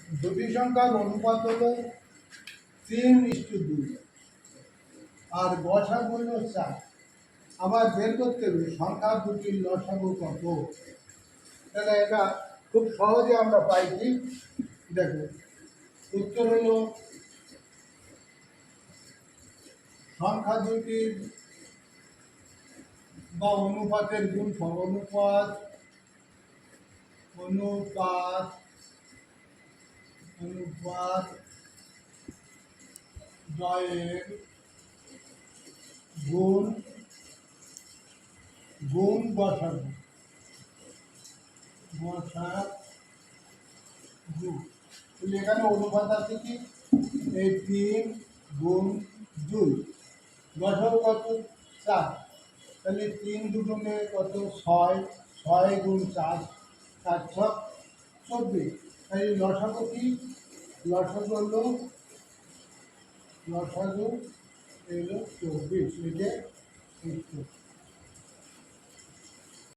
দুটি সংখ্যার অনুপাত হলো 3:2 আর গসাগু হলো 4। আবার বের করতে হবে সংখ্যা দুটির লসাগু কত। তাহলে এটা খুব সহজে আমরা পাইছি। দেখো উত্তর হলো সংখ্যা দুটির বা অনুপাতের গুণফল অনুপাত অনুপাত অনুপাত দ্বয়ের গুণ গুণ গসাগু গসাগু। এখানে অনুপাত আছে কি এই 3 × 2, গসাগু কত 4। তাহলে 3 দুগুণে কত 6, 6 × 4 4×6 = 24। তাই লসাগু কি লসাগু হলো 24। এই যে উত্তর।